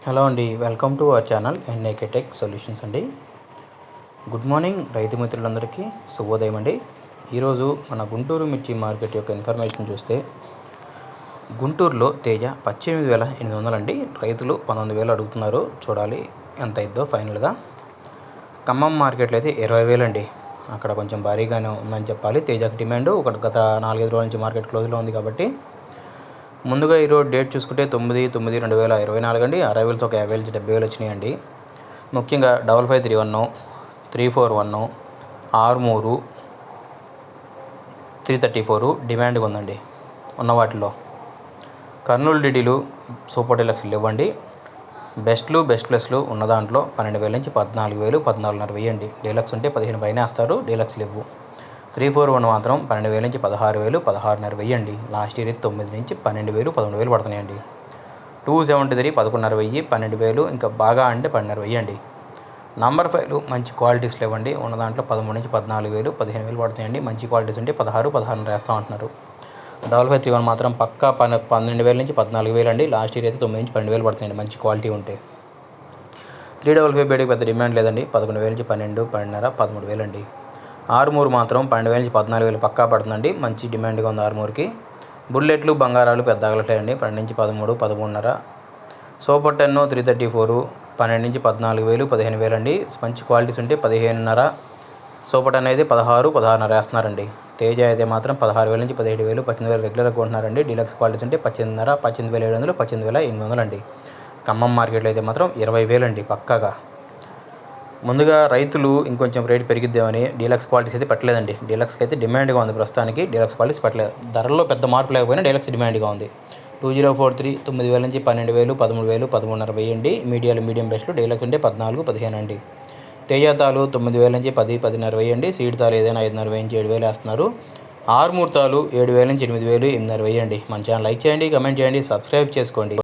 Hello అండి, welcome to our channel NIK tech solutions అండి. Good morning రైతు మిత్రులందరికీ శుభోదయం అండి. ఈరోజు మన గుంటూరు మిర్చి మార్కెట్ యొక్క ఇన్ఫర్మేషన్ చూస్తే గుంటూరులో తేజ 18,800 అండి. రైతులు 19,000 అడుగుతున్నారు. చూడాలి ఎంత అయిద్దో ఫైనల్గా. ఖమ్మం మార్కెట్లో అయితే 20,000 అండి. అక్కడ కొంచెం భారీగానే ఉందని చెప్పాలి. తేజకి డిమాండ్ గత 4-5 రోజుల నుంచి మార్కెట్ క్లోజ్లో ఉంది కాబట్టి. ముందుగా ఈరోజు డేట్ చూసుకుంటే 9/9/2024 అండి. అరైవల్స్ ఒక 50,000 నుంచి 70,000 వచ్చినాయండి. ముఖ్యంగా 5531, 341, 63, 334 డిమాండ్గా ఉందండి. ఉన్న వాటిలో కర్నూలు డీడీలు సూపర్ డీలక్స్లు ఇవ్వండి. బెస్ట్ ప్లస్లు ఉన్న దాంట్లో 12,000 నుంచి 14,000, 14,500 అండి. డీలక్స్ ఉంటే 15 పైన వేస్తారు. డీలక్స్లు ఇవ్వు. 341 మాత్రం 12,000 నుంచి 16,000, 16,500 అండి. లాస్ట్ ఇయర్ 9 నుంచి 12,000, 11,000 పడుతున్నాయండి. 273 11,500, 12,000, ఇంకా బాగా అంటే 12,500 అండి. నంబర్ 5 మంచి క్వాలిటీస్లో ఇవ్వండి. ఉన్న దాంట్లో 13 నుంచి 14,000, 15,000 పడుతున్నాయండి. మంచి క్వాలిటీస్ ఉంటే 16, 16 వేస్తాం అంటున్నారు. 5531 మాత్రం పక్కా 12,000 నుంచి 14,000 అండి. లాస్ట్ ఇయర్ అయితే 9 నుంచి 12,000 పడుతున్నాయండి మంచి క్వాలిటీ ఉంటే. 355 బేడికి పెద్ద డిమాండ్ లేదండి. 11,000 నుంచి 12, 12,500, 13,000 అండి. 63 మాత్రం 12,000 నుంచి 14,000 పక్కా పడుతుందండి. మంచి డిమాండ్గా ఉంది 63కి. బుల్లెట్లు బంగారాలు పెద్ద ఆగట్లేదండి. 12 నుంచి 13, 13,500. సూపర్ 10 334 12 నుంచి 14,000, 15,000 అండి. మంచి క్వాలిటీస్ ఉంటే 15,500. సూపర్ 10 అయితే 16, 16,500 వేస్తున్నారండి. తేజ అయితే మాత్రం 16,000 నుంచి 17,000, 18,000 రెగ్యులర్గా కొంటున్నారండి. డీలక్స్ క్వాలిటీస్ ఉంటే 18,500, 18,700, 18,800 అండి. ఖమ్మం మార్కెట్లో అయితే మాత్రం 20,000 అండి పక్కాగా. ముందుగా రైతులు ఇంకొంచెం రేటు పెరిగిద్దామని డీలక్స్ క్వాలిటీస్ అయితే పెట్టలేదండి. డీలక్స్కి అయితే డిమాండ్గా ఉంది ప్రస్తుతానికి. డీలక్స్ క్వాలిటీస్ పెట్టలేదు. ధరల్లో పెద్ద మార్పు లేకపోయినా డీలక్స్ డిమాండ్గా ఉంది. 2043 9,000 నుంచి 12,000, 13,000, 13,500 అండి. మీడియం బెస్ట్లు డీలక్స్ ఉంటే 14, 15 అండి. తేజాతాలు 9,000 నుంచి 10, 10,500 అండి. సీడ్ తాలు ఏదైనా 5,500 నుంచి 7,000 వేస్తున్నారు. ఆరుమూర్తాలు 7,000 నుంచి 8,000, 8,500 అండి. మన ఛానల్ లైక్ చేయండి, కమెంట్ చేయండి, సబ్స్క్రైబ్ చేసుకోండి.